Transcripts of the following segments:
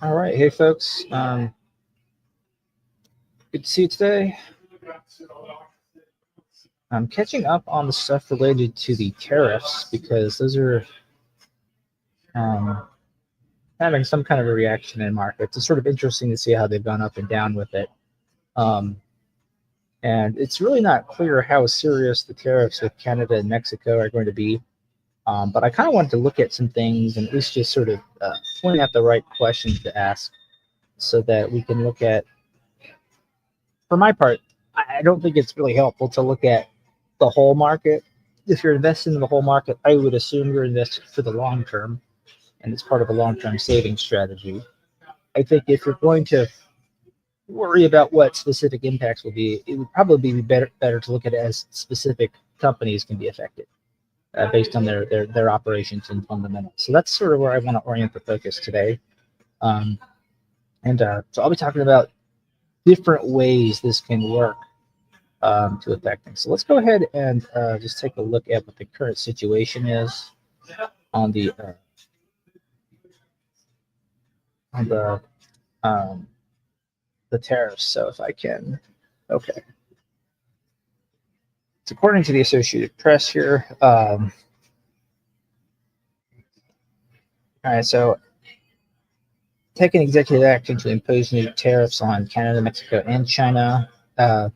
All right, hey folks, good to see you today. I'm catching up on the stuff related to the tariffs because those are um, having some kind of a reaction in markets. It's sort of interesting to see how they've gone up and down with it. Um, and it's really not clear how serious the tariffs with Canada and Mexico are going to be. But I kind of wanted to look at some things and at least just sort of point out the right questions to ask so that we can look at, for my part, I don't think it's really helpful to look at the whole market. If you're investing in the whole market, I would assume you're invested for the long term and it's part of a long term saving strategy. I think if you're going to worry about what specific impacts will be, it would probably be better to look at it as specific companies can be affected based on their operations and fundamentals. So that's sort of where I want to orient the focus today. Um, so I'll be talking about different ways this can work to affect things. So let's go ahead and just take a look at what the current situation is on the on the tariffs. So if I can, okay. It's according to the Associated Press here. All right, so taking executive action to impose new tariffs on Canada, Mexico, and China. All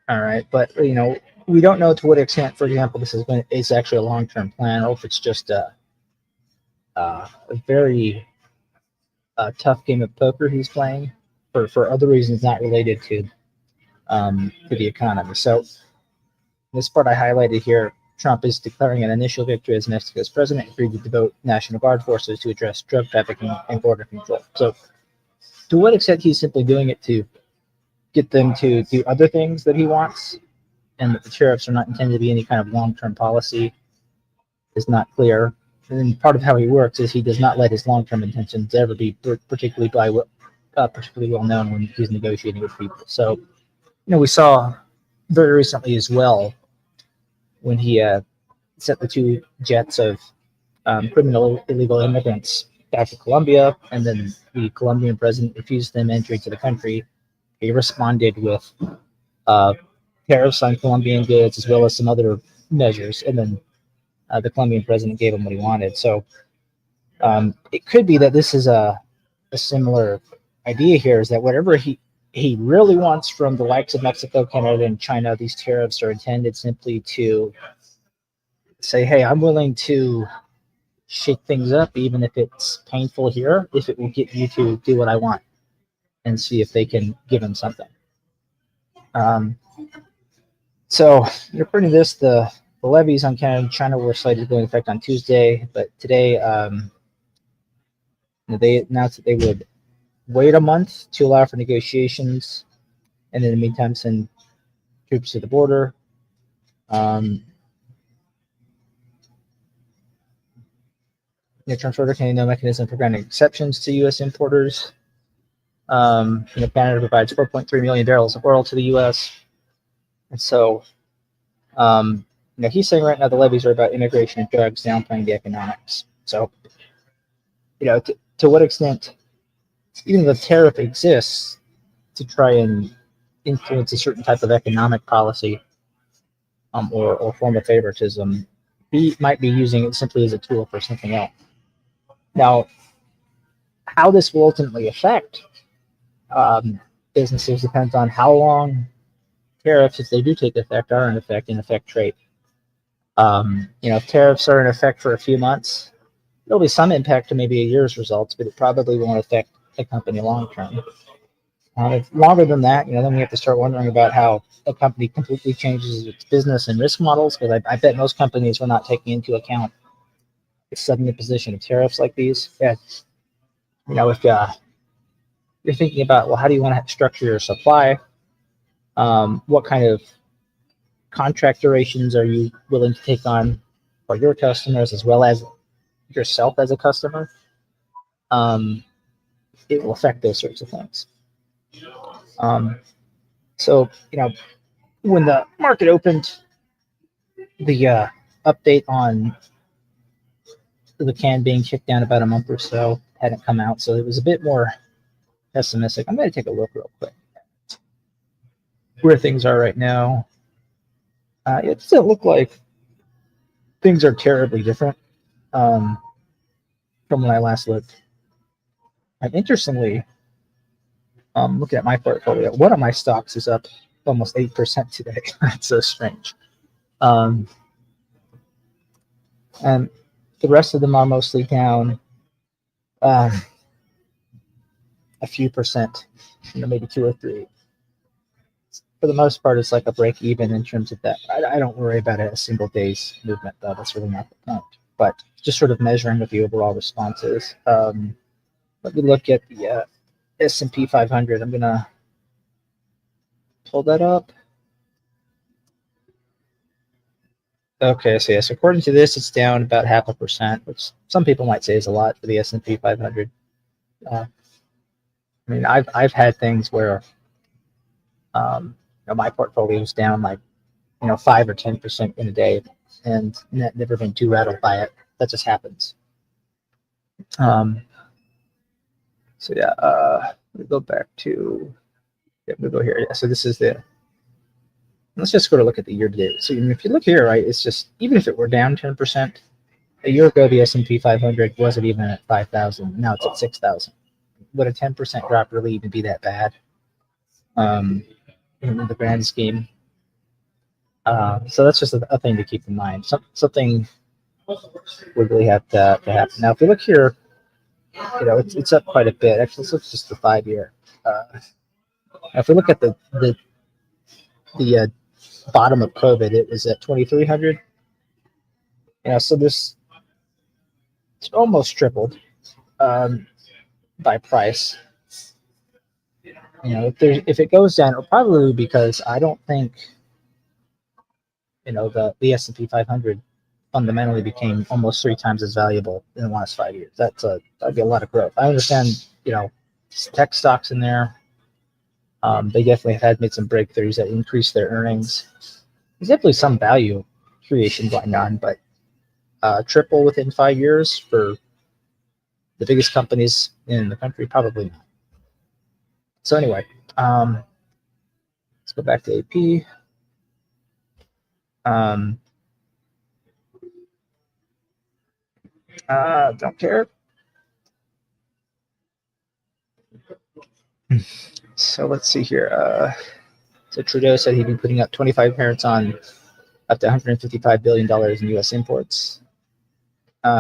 right, but we don't know to what extent, for example, this is actually a long-term plan, or if it's just a very tough game of poker he's playing for other reasons not related to the economy. So this part I highlighted here, Trump is declaring an initial victory as Mexico's president, agreed to devote National Guard forces to address drug trafficking and border control. So to what extent he's simply doing it to get them to do other things that he wants, and that the tariffs are not intended to be any kind of long-term policy is not clear. And part of how he works is he does not let his long-term intentions ever be particularly well known when he's negotiating with people. So, we saw very recently as well when he sent the two jets of criminal illegal immigrants back to Colombia, and then the Colombian president refused them entry to the country. He responded with tariffs on Colombian goods as well as some other measures, and then the Colombian president gave him what he wanted. So it could be that this is a similar idea here, is that whatever he really wants from the likes of Mexico, Canada, and China, these tariffs are intended simply to say, hey, I'm willing to shake things up, even if it's painful here, if it will get you to do what I want, and see if they can give him something. So, according to this, the levies on Canada and China were slated to go into effect on Tuesday, but today they announced that they would wait a month to allow for negotiations, and in the meantime send troops to the border. Trump's order contained no mechanism for granting exceptions to U.S. importers. Canada provides 4.3 million barrels of oil to the U.S. And so, he's saying right now the levies are about immigration and drugs, downplaying the economics. So, to what extent even the tariff exists to try and influence a certain type of economic policy or form of favoritism, he might be using it simply as a tool for something else. Now, how this will ultimately affect businesses depends on how long tariffs, if they do take effect, are in effect and affect trade. If tariffs are in effect for a few months, there'll be some impact to maybe a year's results, but it probably won't affect a company long term. If longer than that, then we have to start wondering about how a company completely changes its business and risk models, because I bet most companies are not taking into account the sudden imposition of tariffs like these. Yeah, if you're thinking about, well, how do you want to structure your supply? What kind of contract durations are you willing to take on for your customers as well as yourself as a customer? It will affect those sorts of things. So, when the market opened, the update on the can being kicked down about a month or so hadn't come out, so it was a bit more pessimistic. I'm going to take a look real quick where things are right now. It doesn't look like things are terribly different um, from when I last looked. And interestingly, looking at my portfolio, one of my stocks is up almost 8% today. That's so strange. Um, and the rest of them are mostly down um, a few percent, maybe 2 or 3. For the most part, it's like a break even in terms of that. I don't worry about it a single day's movement, though. That's really not the point. But just sort of measuring what the overall response is. Let me look at the S&P 500. I'm going to pull that up. Okay, so yes, according to this, it's down about 0.5%, which some people might say is a lot for the S&P 500. I mean, I've had things where my portfolio is down like 5 or 10% in a day, and never been too rattled by it. That just happens. So yeah, let me go back to. Yeah, we'll go here. Yeah, so this is the. Let's just go to look at the year to date. So if you look here, right, it's just even if it were down 10%, a year ago the S&P 500 wasn't even at 5,000. Now it's at 6,000. Would a 10% drop really even be that bad? In the grand scheme. So that's just a thing to keep in mind. Something would really have to happen. Now, if we look here, it's up quite a bit. Actually, let's just the 5-year. If we look at the bottom of COVID, it was at 2,300. So this it's almost tripled by price. If it goes down, it'll probably be because I don't think the S&P 500 fundamentally became almost 3 times as valuable in the last 5 years. That'd be a lot of growth. I understand, tech stocks in there. They definitely have made some breakthroughs that increase their earnings. There's definitely some value creation going on, but triple within 5 years for the biggest companies in the country, probably not. So anyway, let's go back to AP. Don't care. So let's see here. So Trudeau said he'd be putting up 25 tariffs on up to $155 billion in U.S. imports.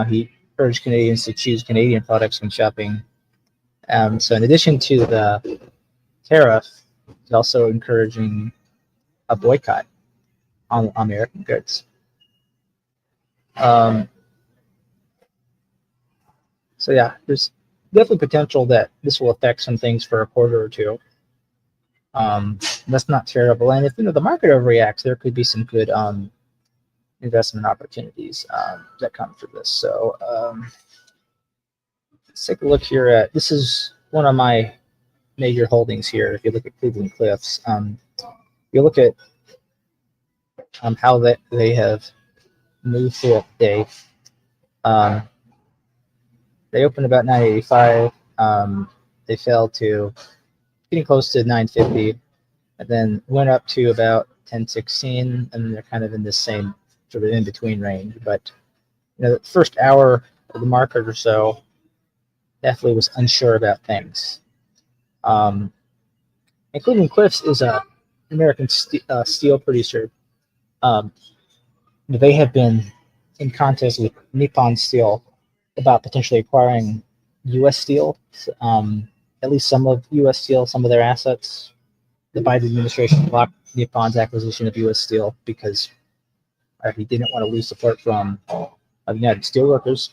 He urged Canadians to choose Canadian products when shopping. So in addition to the tariff, he's also encouraging a boycott on American goods. So yeah, there's definitely potential that this will affect some things for a quarter or two. That's not terrible. And if the market overreacts, there could be some good investment opportunities that come from this. So let's take a look here at this is one of my major holdings here. If you look at Cleveland Cliffs, you look at how they have moved throughout the day. They opened about 985. They fell to getting close to 950, and then went up to about 1016, and then they're kind of in this same sort of in between range. But the first hour of the market or so definitely was unsure about things. And Cleveland Cliffs is a American steel producer. They have been in contest with Nippon Steel about potentially acquiring U.S. Steel, at least some of U.S. Steel, some of their assets. The Biden administration blocked Nippon's acquisition of U.S. Steel because he didn't want to lose support from the United Steelworkers.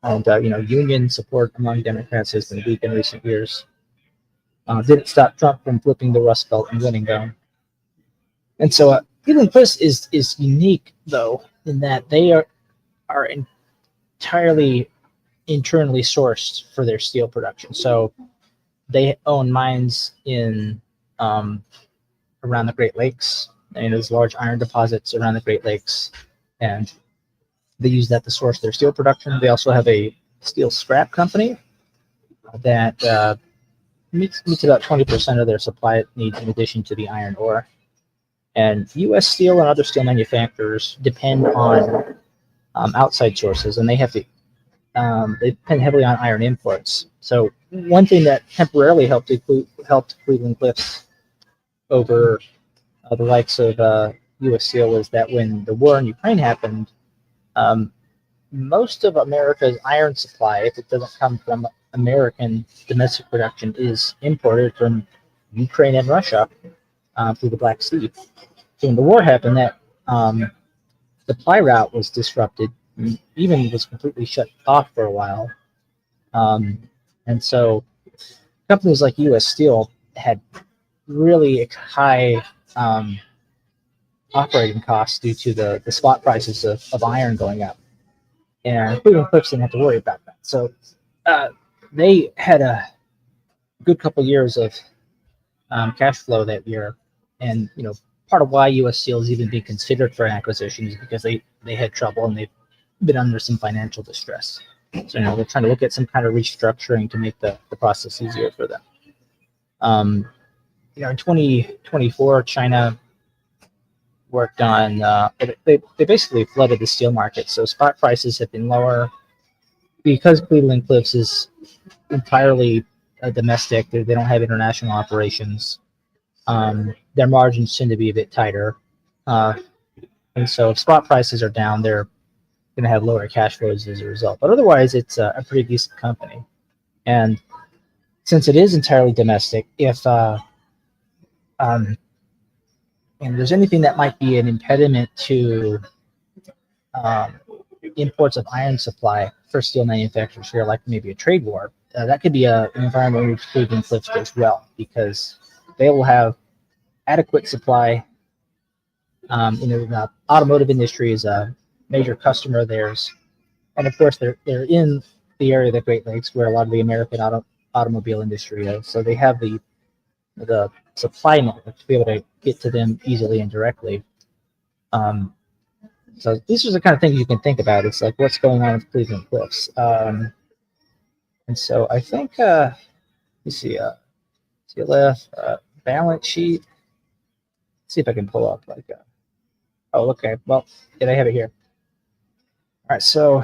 And union support among Democrats has been weak in recent years. Didn't stop Trump from flipping the Rust Belt and winning, though. And so Cleveland Cliffs is unique, though, in that they are entirely internally sourced for their steel production. So they own mines in around the Great Lakes, and there's large iron deposits around the Great Lakes, and they use that to source their steel production. They also have a steel scrap company that meets about 20% of their supply needs in addition to the iron ore. And U.S. Steel and other steel manufacturers depend on outside sources, and they depend heavily on iron imports. So one thing that temporarily helped Cleveland-Cliffs over the likes of U.S. Steel was that when the war in Ukraine happened, um, most of America's iron supply, if it doesn't come from American domestic production, is imported from Ukraine and Russia through the Black Sea. So when the war happened, that supply route was disrupted, even was completely shut off for a while. And so companies like U.S. Steel had really high operating costs due to the spot prices of iron going up. And Cleveland-Cliffs didn't have to worry about that. So they had a good couple years of cash flow that year. And, part of why U.S. Steel is even being considered for an acquisition is because they had trouble and they've been under some financial distress. So, they're trying to look at some kind of restructuring to make the process easier for them. In 2024, China worked on, they basically flooded the steel market. So spot prices have been lower because Cleveland-Cliffs is entirely domestic. They don't have international operations. Their margins tend to be a bit tighter. And so if spot prices are down, they're going to have lower cash flows as a result. But otherwise, it's a pretty decent company. And since it is entirely domestic, if and there's anything that might be an impediment to imports of iron supply for steel manufacturers here, like maybe a trade war, that could be an environment in which Cleveland-Cliffs does well, because they will have adequate supply. The automotive industry is a major customer of theirs, and of course they're in the area of the Great Lakes where a lot of the American automobile industry is. So they have the supply network to be able to get to them easily and directly. So these are the kind of things you can think about. It's like what's going on with Cleveland-Cliffs. And so I think, let me see, CLF balance sheet. Let's see if I can pull up oh, okay. Well, yeah, I have it here. All right, so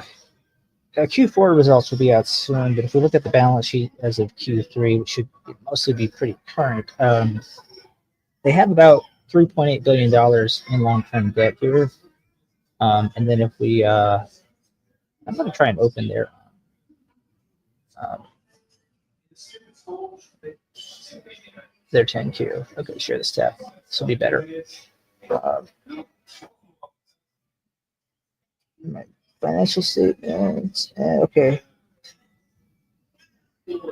Q4 results will be out soon, but if we look at the balance sheet as of Q3, which should mostly be pretty current, they have about $3.8 billion in long-term debt here. And then if we, I'm going to try and open their their 10Q. Okay, share this tab. This will be better. My financial statements. Okay. All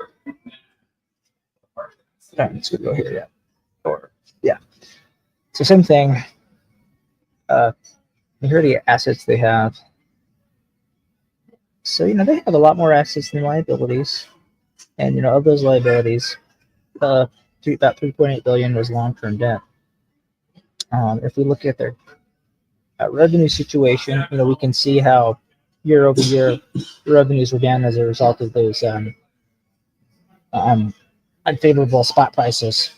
right, let's go here. Yeah. Or yeah. So same thing. Here are the assets they have. So they have a lot more assets than liabilities, and of those liabilities, about 3.8 billion was long-term debt. If we look at their revenue situation, we can see how year over year revenues were down as a result of those unfavorable spot prices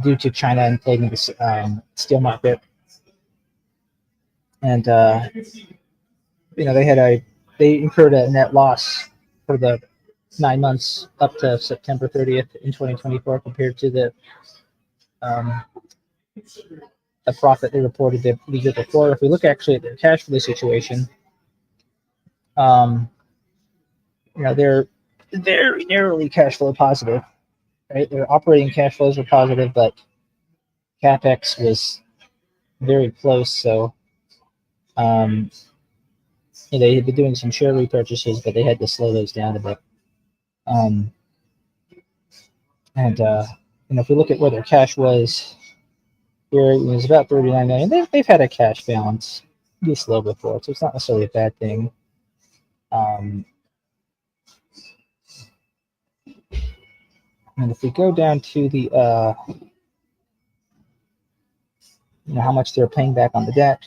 due to China inflating the steel market. And they incurred a net loss for the 9 months up to September 30th in 2024 compared to the profit they reported the year before. If we look actually at their cash flow situation, they're very narrowly cash flow positive, right? Their operating cash flows were positive, but CapEx was very close. So they had been doing some share repurchases, but they had to slow those down a bit. If we look at where their cash was, here it was about 39 million. They've had a cash balance this low before, so it's not necessarily a bad thing. And if we go down to the how much they're paying back on the debt.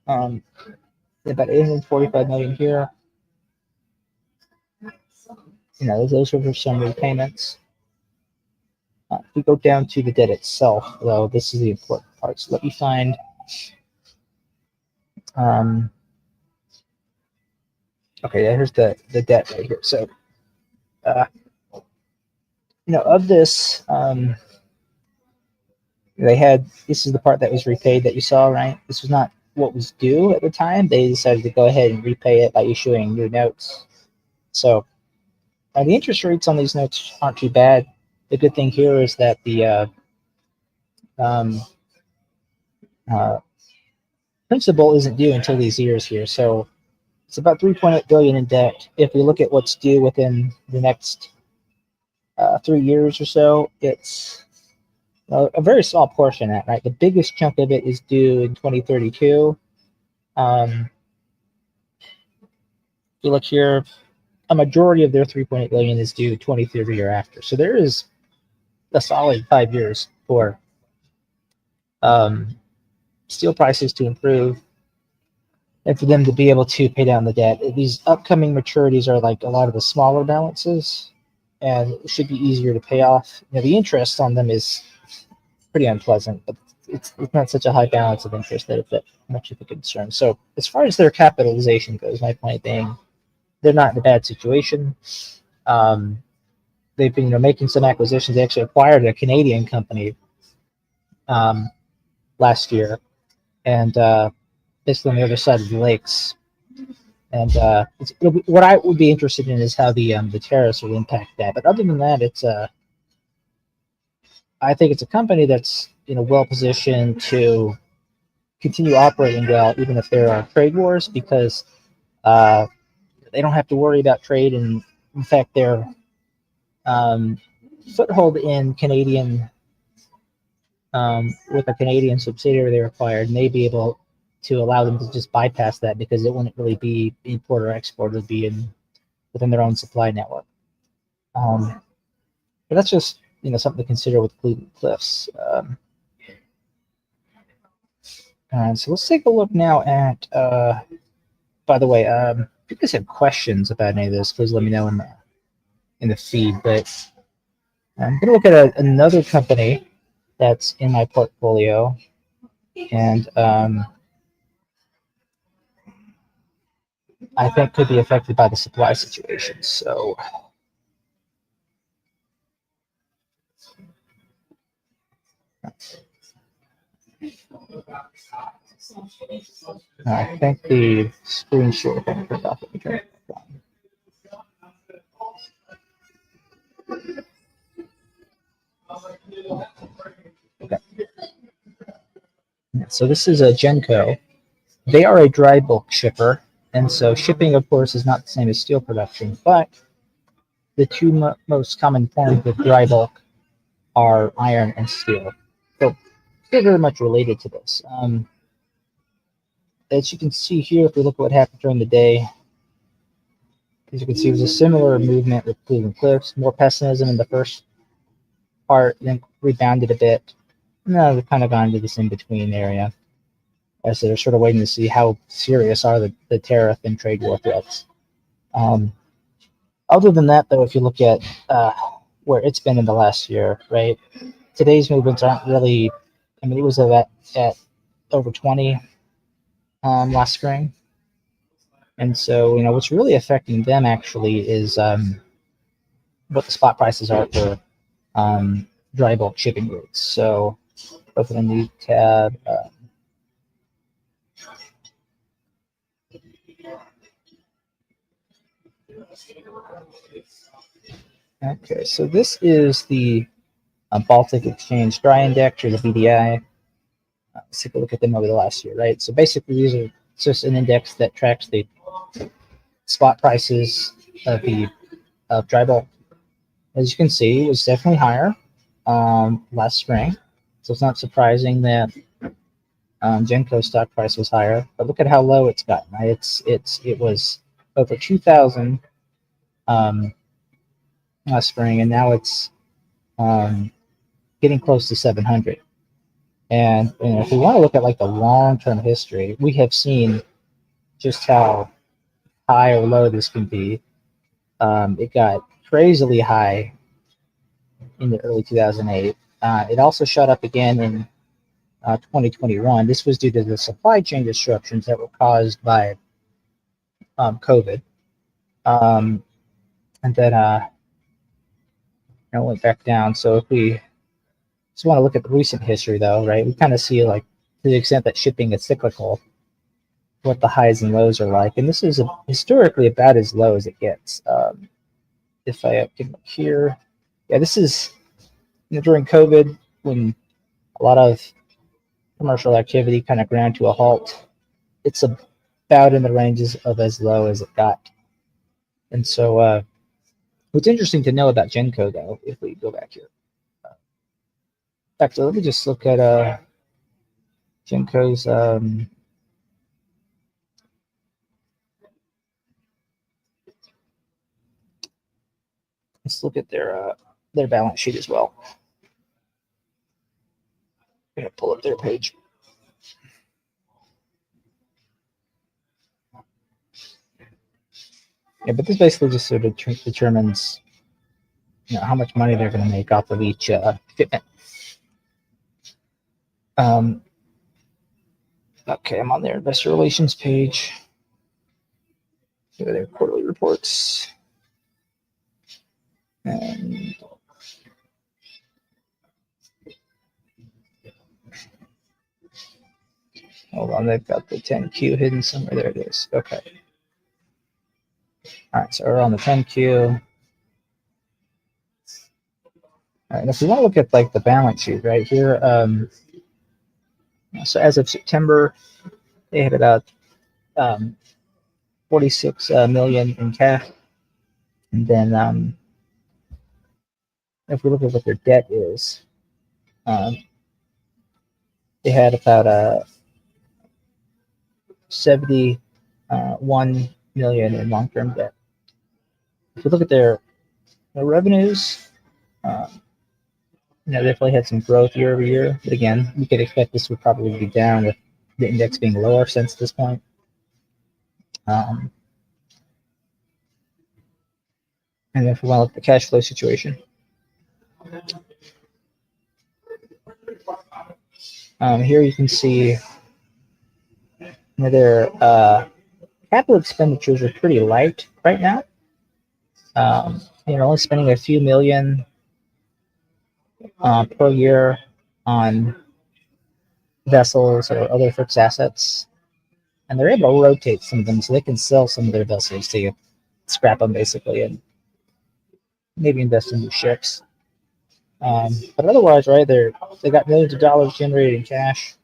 Um, about 845 million here. Those are for some repayments. If we go down to the debt itself, though, this is the important part. So let me find. Okay, yeah, here's the debt right here. So, of this, they had, this is the part that was repaid that you saw, right? This was not what was due at the time. They decided to go ahead and repay it by issuing new notes. So the interest rates on these notes aren't too bad. The good thing here is that the um, uh, principal isn't due until these years here. So it's about 3.8 billion in debt. If we look at what's due within the next 3 years or so, it's a very small portion of that, right? The biggest chunk of it is due in 2032. You look here, a majority of their 3.8 billion is due 2030 or after. So there is a solid 5 years for steel prices to improve and for them to be able to pay down the debt. These upcoming maturities are like a lot of the smaller balances, and it should be easier to pay off. The interest on them is pretty unpleasant, but it's not such a high balance of interest that it's that much of a concern. So as far as their capitalization goes, my point being, they're not in a bad situation. They've been making some acquisitions. They actually acquired a Canadian company last year, and basically on the other side of the lakes. And what I would be interested in is how the tariffs will impact that. But other than that, I think it's a company that's well positioned to continue operating well, even if there are trade wars, because uh, they don't have to worry about trade. And in fact, their foothold in Canadian with a Canadian subsidiary they acquired may be able to allow them to just bypass that, because it wouldn't really be import or export; it would be within their own supply network. But that's just something to consider with Cleveland Cliffs. So let's take a look now at. By the way, if you guys have questions about any of this, please let me know in the feed. But I'm going to look at another company that's in my portfolio, and I think could be affected by the supply situation. So I think the screen share thing turned off. Let me turn it back on. Okay. So this is a Genco. They are a dry bulk shipper, and so shipping, of course, is not the same as steel production. But the two most common forms of dry bulk are iron and steel. So they're very much related to this. As you can see here, if we look at what happened during the day, as you can see, it was a similar movement with Cleveland Cliffs. More pessimism in the first part, then rebounded a bit. And now they've kind of gone to this in-between area, as they're sort of waiting to see how serious are the tariff and trade war threats. Other than that, though, if you look at where it's been in the last year, right, today's movements aren't really. I mean, it was at over 20 last spring, and so what's really affecting them actually is what the spot prices are for dry bulk shipping rates. So open a new tab. Okay, so this is the Baltic Exchange Dry Index, or the BDI. Let's take a look at them over the last year, right? So basically, it's just an index that tracks the spot prices of the dry bulk. As you can see, it was definitely higher last spring, so it's not surprising that Genco's stock price was higher. But look at how low it's gotten. Right? It was over 2,000 last spring, and now it's getting close to 700. And if we want to look at like the long-term history, we have seen just how high or low this can be. It got crazily high in the early 2008. It also shot up again in 2021. This was due to the supply chain disruptions that were caused by COVID. Um, and then it went back down. So if we just want to look at the recent history, though, right, we kind of see like to the extent that shipping is cyclical, what the highs and lows are like. And this is historically about as low as it gets. If I can look here, yeah, this is during COVID when a lot of commercial activity kind of ground to a halt. It's about in the ranges of as low as it got. And so what's interesting to know about Genco, though, if we go back here. Actually, let me just look at Genco's let's look at their balance sheet as well. I'm gonna pull up their page. Yeah, but this basically just sort of determines how much money they're going to make off of each fitment. Okay, I'm on their investor relations page. Here are their quarterly reports. And hold on, they've got the 10Q hidden somewhere. There it is. Okay. All right, so we're on the 10Q. All right, and if we want to look at like the balance sheet right here, so as of September, they had about 46 million in cash, and then if we look at what their debt is, they had about 71 million in long-term debt. If we look at their revenues, they definitely had some growth year over year. But again, we could expect this would probably be down with the index being lower since this point. And if we want to look at the cash flow situation, here you can see their capital expenditures are pretty light right now. Only spending a few million per year on vessels or other fixed assets, and they're able to rotate some of them, so they can sell some of their vessels to scrap them basically, and maybe invest in new ships. But otherwise, right, they got millions of dollars generated in cash,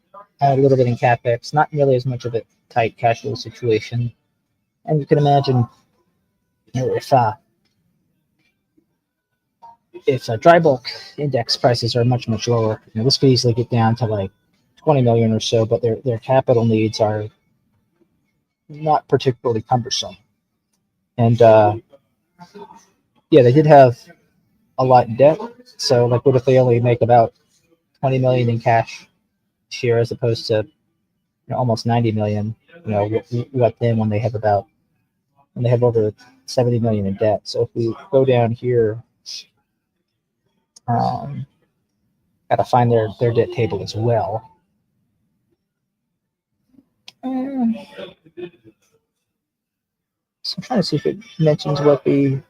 a little bit in capex, not nearly as much of a tight cash flow situation. And you can imagine if dry bulk index prices are much lower, this could easily get down to like 20 million or so, but their capital needs are not particularly cumbersome. And they did have a lot in debt. So like, what if they only make about 20 million in cash this year as opposed to almost 90 million? What then when they have over 70 million in debt? So if we go down here, got to find their debt table as well. So I'm trying to see if it mentions what the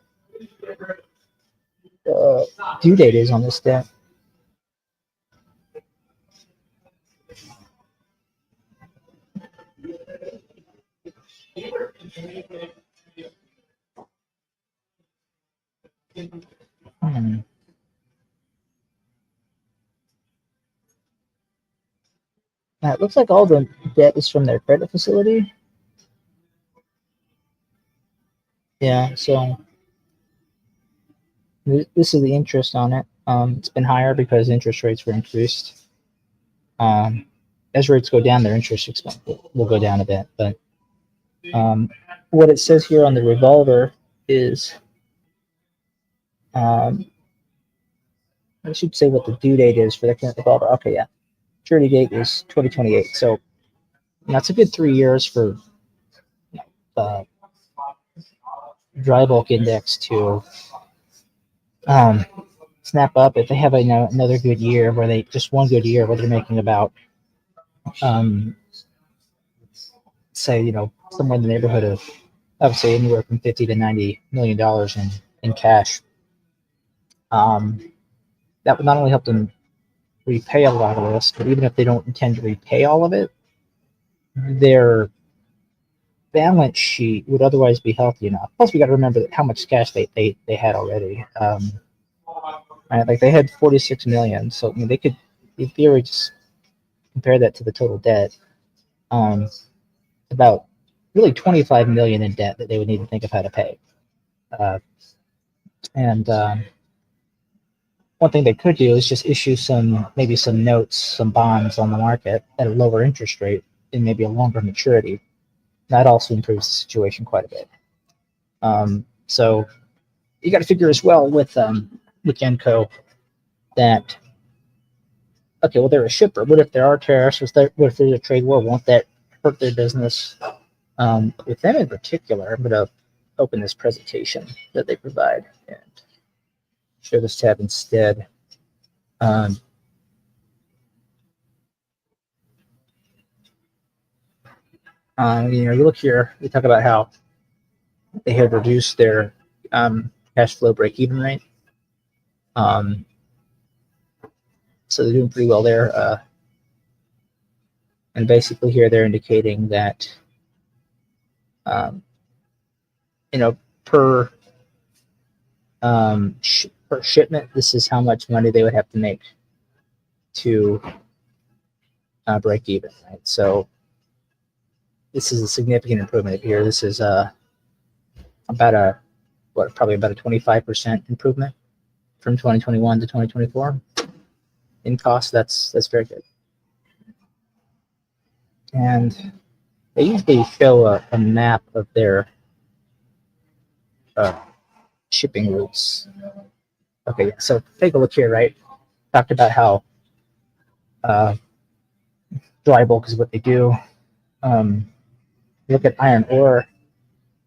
due date is on this debt. Now, it looks like all the debt is from their credit facility. Yeah, so this is the interest on it. It's been higher because interest rates were increased. As rates go down, their interest expense will go down a bit. But what it says here on the revolver is, I should say what the due date is for the current revolver. Okay, yeah. maturity date is 2028. So that's a good 3 years for the dry bulk index to um, snap up. If they have another good year where they just one good year where they're making about um, say somewhere in the neighborhood of I would say anywhere from 50 to 90 million dollars in cash. Um, that would not only help them repay a lot of this, but even if they don't intend to repay all of it, their balance sheet would otherwise be healthy enough. Plus, we got to remember that how much cash they had already. Right, like they had 46 million, so I mean they could, in theory, just compare that to the total debt. Um, about really 25 million in debt that they would need to think of how to pay. Uh, and one thing they could do is just issue maybe some notes, some bonds on the market at a lower interest rate and maybe a longer maturity. That also improves the situation quite a bit. So you got to figure as well with Genco that okay, well they're a shipper. What if there are tariffs? What if there's a trade war? Won't that hurt their business? With them in particular, I'm going to open this presentation that they provide and show this tab instead. Um, you look here, we talk about how they have reduced their cash flow break-even rate. So they're doing pretty well there. And basically here they're indicating that, per per shipment, this is how much money they would have to make to break even, right? So this is a significant improvement here. This is probably about a 25% improvement from 2021 to 2024 in cost. That's very good. And they usually show a map of their shipping routes. Okay, so take a look here, right? Talked about how dry bulk is what they do. Look at iron ore,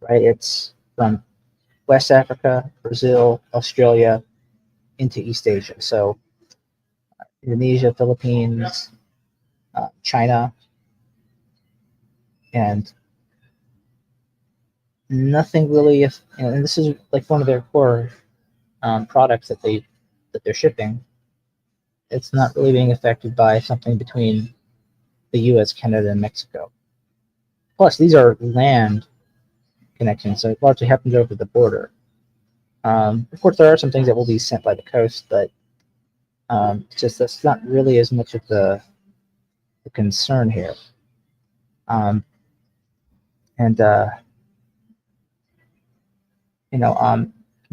right? It's from West Africa, Brazil, Australia, into East Asia. So Indonesia, Philippines, China, and nothing really. And this is like one of their core products that they're shipping. It's not really being affected by something between the U.S., Canada, and Mexico. Plus, these are land connections, so it largely happens over the border. Of course, there are some things that will be sent by the coast, but just that's not really as much of the concern here. And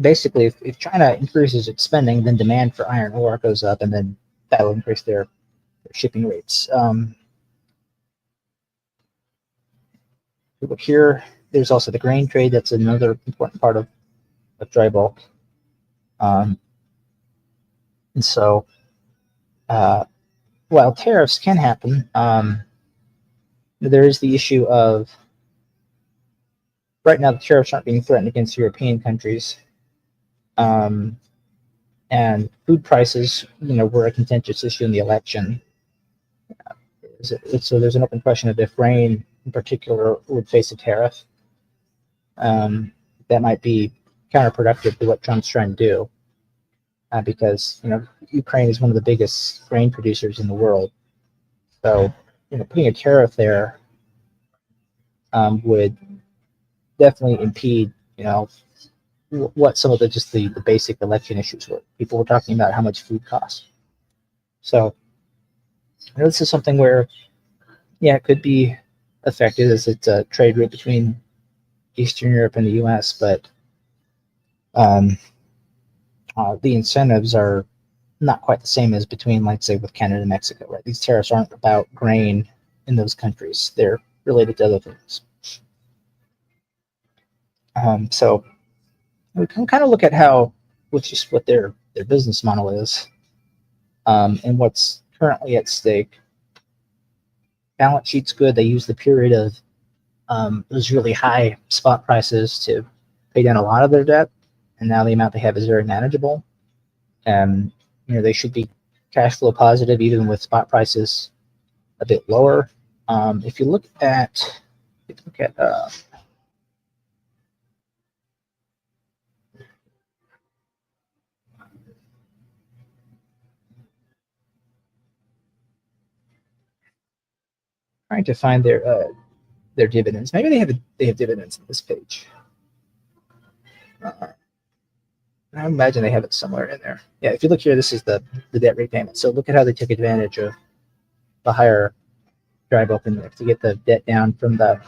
basically, if China increases its spending, then demand for iron ore goes up, and then that will increase their shipping rates. Look here, there's also the grain trade. That's another important part of dry bulk. And so, while tariffs can happen, there is the issue of right now the tariffs aren't being threatened against European countries. And food prices, were a contentious issue in the election. So there's an open question of if grain in particular would face a tariff. That might be counterproductive to what Trump's trying to do, because Ukraine is one of the biggest grain producers in the world. So putting a tariff there would definitely impede what some of the basic election issues were. People were talking about how much food costs. So this is something where, it could be affected as it's a trade route between Eastern Europe and the U.S., but the incentives are not quite the same as between, like, say, with Canada and Mexico, right? These tariffs aren't about grain in those countries. They're related to other things. So we can kind of look at what their business model is, and what's currently at stake. balance sheet's good. They use the period of those really high spot prices to pay down a lot of their debt, and now the amount they have is very manageable. And they should be cash flow positive even with spot prices a bit lower. If you look at trying to find their dividends. Maybe they have dividends on this page. I imagine they have it somewhere in there. Yeah, if you look here, this is the debt repayment. So look at how they took advantage of the higher dry bulk index to get the debt down from the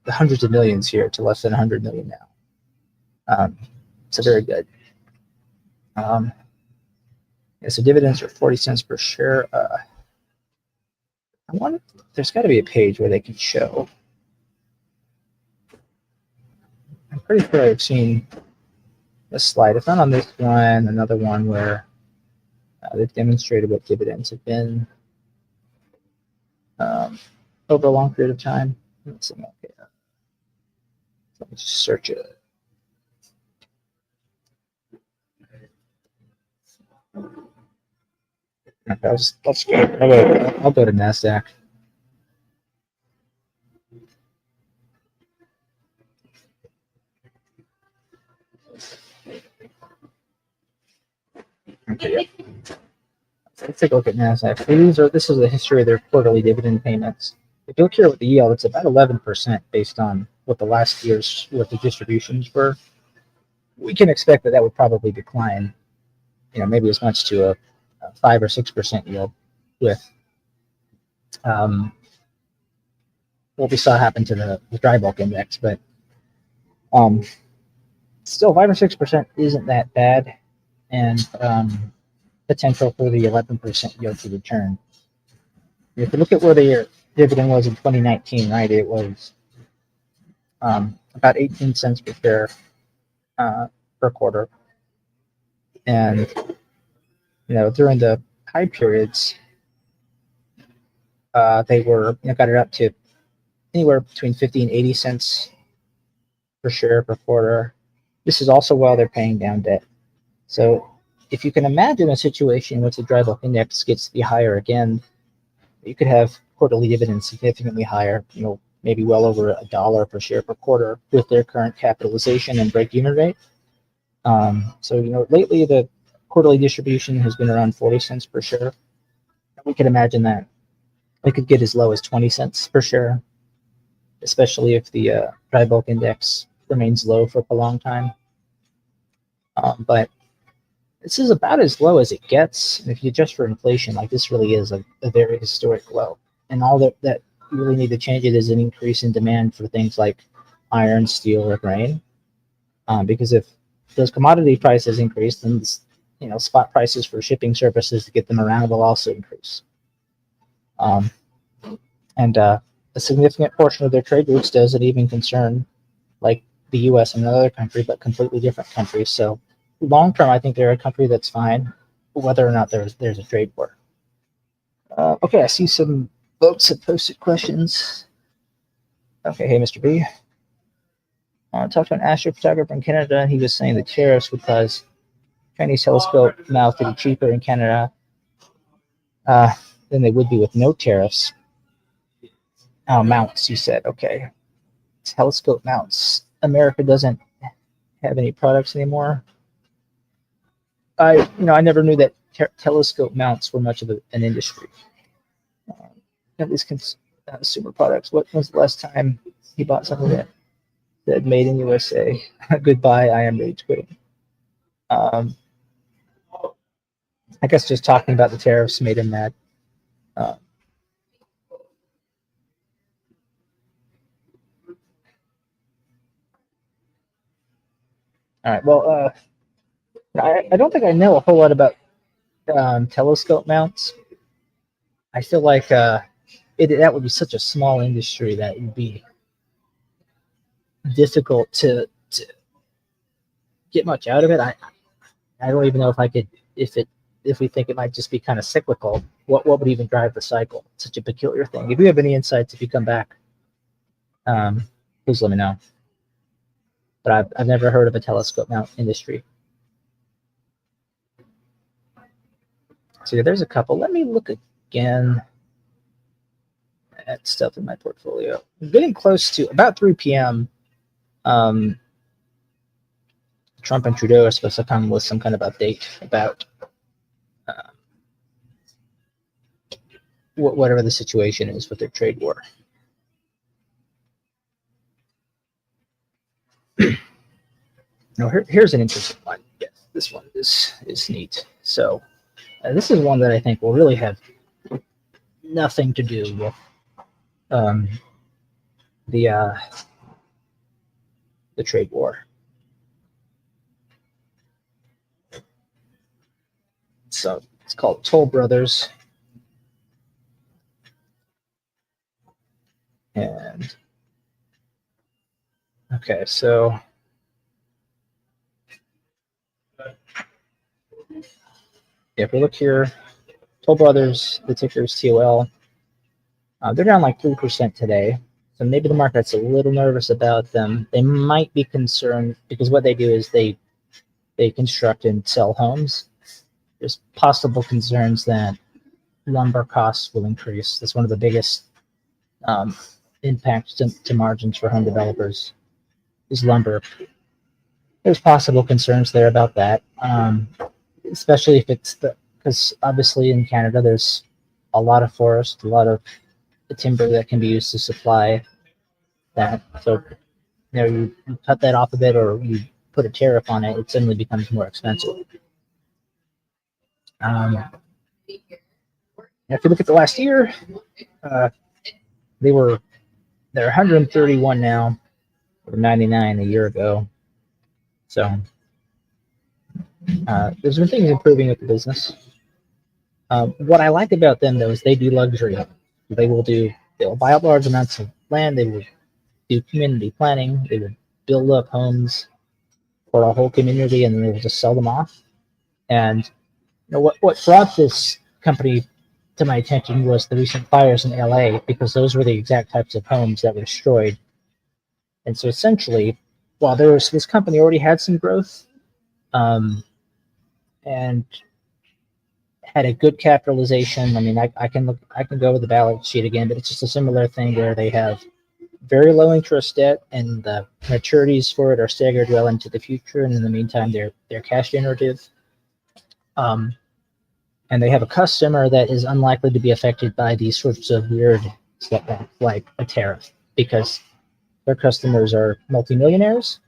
hundreds of millions here to less than 100 million now. So very good. Yeah, so dividends are 40 cents per share. There's got to be a page where they can show. I'm pretty sure I've seen this slide. If not on this one, another one where they've demonstrated what dividends have been over a long period of time. Let's see. Okay. Let me just search it. Okay, I'll go to NASDAQ. Okay, yeah. Let's take a look at NASDAQ. This is the history of their quarterly dividend payments. If you look here with the yield, it's about 11% based on what the last year's what the distributions were. We can expect that would probably decline, maybe as much to a 5 or 6% yield with what we saw happen to the dry bulk index. But still, 5 or 6% isn't that bad, and potential for the 11% yield to return. If you look at where the dividend was in 2019, right, it was about 18 cents per share per quarter. And, during the high periods, they were, got it up to anywhere between 50 and 80 cents per share per quarter. This is also while they're paying down debt. So if you can imagine a situation in which the dry bulk index gets to be higher again, you could have quarterly dividends significantly higher, maybe well over $1 per share per quarter with their current capitalization and break-even rate. So, lately the quarterly distribution has been around 40 cents per share. We could imagine that it could get as low as 20 cents per share, especially if the dry bulk index remains low for a long time. But this is about as low as it gets. And if you adjust for inflation, like this really is a very historic low. And all that you really need to change it is an increase in demand for things like iron, steel, or grain. Because if those commodity prices increase, then spot prices for shipping services to get them around will also increase. And a significant portion of their trade routes doesn't even concern like the U.S. and another country, but completely different countries. So long term, I think they're a country that's fine, whether or not there's a trade war. Okay, I see some folks have posted questions. Okay, hey, Mr. B. I talked to an astrophotographer in Canada, and he was saying the tariffs would cause Chinese telescope mouths to be cheaper in Canada than they would be with no tariffs. Mounts, he said. Okay, telescope mounts. America doesn't have any products anymore. I never knew that telescope mounts were much of an industry. At least consumer products. What was the last time he bought something that said "Made in USA"? Goodbye, I am rage quitting. I guess just talking about the tariffs made him mad. All right. Well, I don't think I know a whole lot about telescope mounts. I feel like that would be such a small industry that it would be difficult to get much out of it. I don't even know if if we think it might just be kind of cyclical, what would even drive the cycle? It's such a peculiar thing. If you have any insights, if you come back, please let me know. But I've never heard of a telescope mount industry. So there's a couple. Let me look again at stuff in my portfolio. I'm getting close to about 3 p.m. Trump and Trudeau are supposed to come with some kind of update about whatever the situation is with their trade war. Now, here's an interesting one. Yes, this one is neat. So this is one that I think will really have nothing to do with the trade war. So it's called Toll Brothers. And okay, so if we look here, Toll Brothers, the ticker is TOL. They're down like 3% today. So maybe the market's a little nervous about them. They might be concerned because what they do is they construct and sell homes. There's possible concerns that lumber costs will increase. That's one of the biggest impacts to margins for home developers is lumber. There's possible concerns there about that, especially if it's because obviously in Canada there's a lot of forest, a lot of timber that can be used to supply that. So you cut that off a bit or you put a tariff on it, it suddenly becomes more expensive. If you look at the last year, they're 131 now, or 99 a year ago. So there's been things improving with the business. What I like about them though is they do luxury. They'll buy up large amounts of land. They will do community planning. They will build up homes for a whole community, and then they will just sell them off. And what brought this company to my attention was the recent fires in LA, because those were the exact types of homes that were destroyed. And so essentially, while this company already had some growth, and had a good capitalization. I mean, I can go with the balance sheet again, but it's just a similar thing where they have very low interest debt, and the maturities for it are staggered well into the future. And in the meantime, they're cash generative. And they have a customer that is unlikely to be affected by these sorts of weird setbacks like a tariff, because their customers are multimillionaires,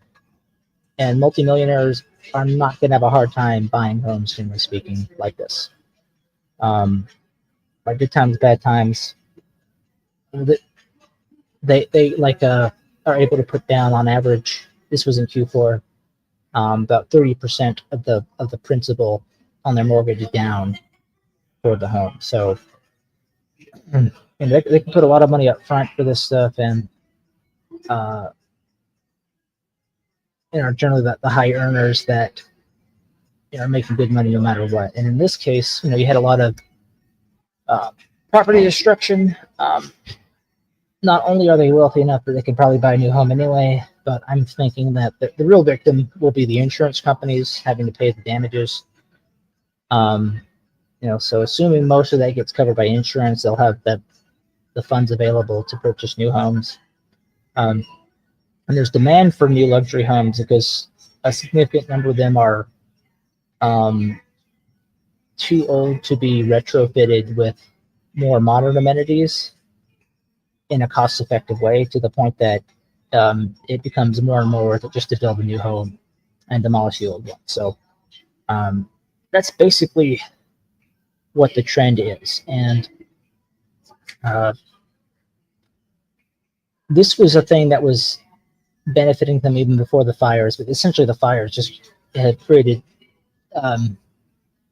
and multimillionaires are not going to have a hard time buying homes, generally speaking, like this. By good times, bad times, they are able to put down on average. This was in Q4, about 30% of the principal on their mortgage down for the home. So, and they can put a lot of money up front for this stuff, and are generally the high earners that are making good money no matter what. And in this case, you had a lot of property destruction. Not only are they wealthy enough that they can probably buy a new home anyway, but I'm thinking that the real victim will be the insurance companies having to pay the damages. So assuming most of that gets covered by insurance, they'll have the funds available to purchase new homes. And there's demand for new luxury homes because a significant number of them are too old to be retrofitted with more modern amenities in a cost-effective way, to the point that it becomes more and more worth it just to build a new home and demolish the old one. So that's basically what the trend is. And this was a thing that was benefiting them even before the fires, but essentially the fires just had created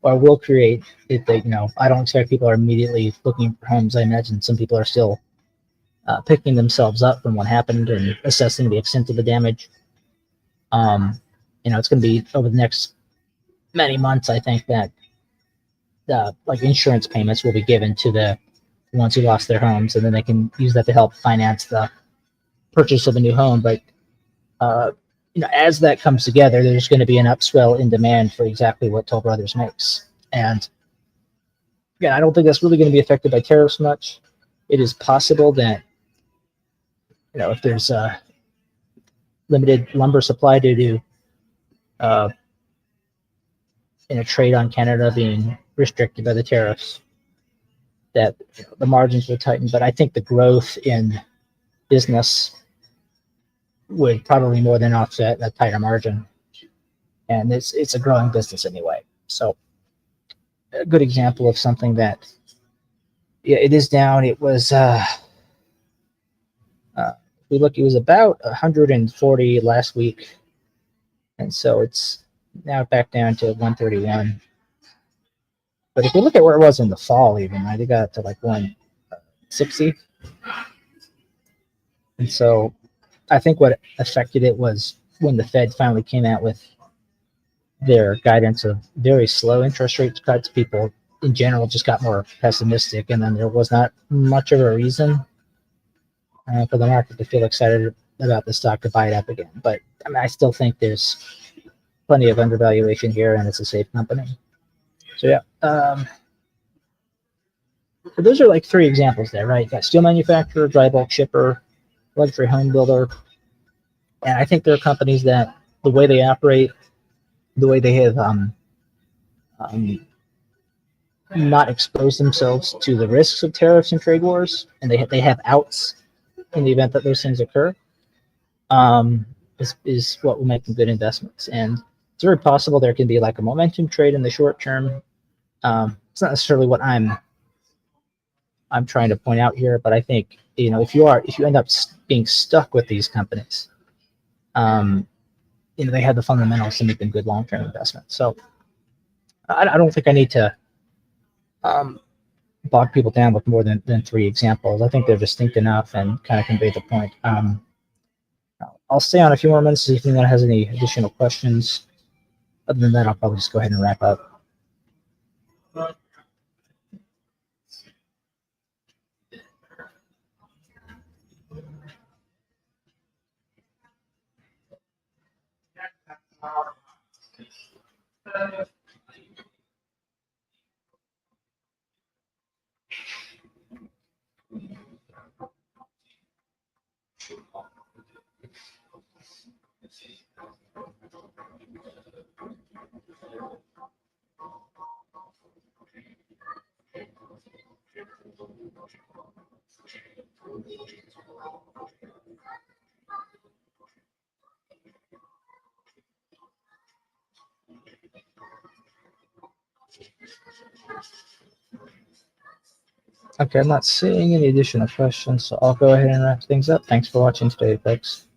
or will create, if they, I don't expect people are immediately looking for homes. I imagine some people are still picking themselves up from what happened and assessing the extent of the damage. It's going to be over the next many months, I think, that like insurance payments will be given to the ones who lost their homes, and then they can use that to help finance the purchase of a new home. But as that comes together, there's going to be an upswell in demand for exactly what Toll Brothers makes. And again, I don't think that's really going to be affected by tariffs much. It is possible that if there's a limited lumber supply due to trade on Canada being restricted by the tariffs, that the margins will tighten. But I think the growth in business would probably more than offset a tighter margin, and it's a growing business anyway. So a good example of something that it is down. It was we look, it was about 140 last week, and so it's now back down to 131. But if we look at where it was in the fall, even I think got to like 160, and so I think what affected it was when the Fed finally came out with their guidance of very slow interest rate cuts. People in general just got more pessimistic, and then there was not much of a reason for the market to feel excited about the stock to buy it up again. But I mean, I still think there's plenty of undervaluation here, and it's a safe company. So yeah, so those are like three examples there, right? You got steel manufacturer, dry bulk shipper, luxury home builder, and I think there are companies that the way they operate, the way they have not exposed themselves to the risks of tariffs and trade wars, and they have outs in the event that those things occur, is what will make them good investments. And it's very possible there can be like a momentum trade in the short term. It's not necessarily what I'm trying to point out here, but I think if you end up being stuck with these companies, they have the fundamentals to make them good long-term investments. So I don't think I need to bog people down with more than three examples. I think they're distinct enough and kind of convey the point. I'll stay on a few more minutes to see if anyone has any additional questions. Other than that, I'll probably just go ahead and wrap up. Okay, I'm not seeing any additional questions, so I'll go ahead and wrap things up. Thanks for watching today, folks.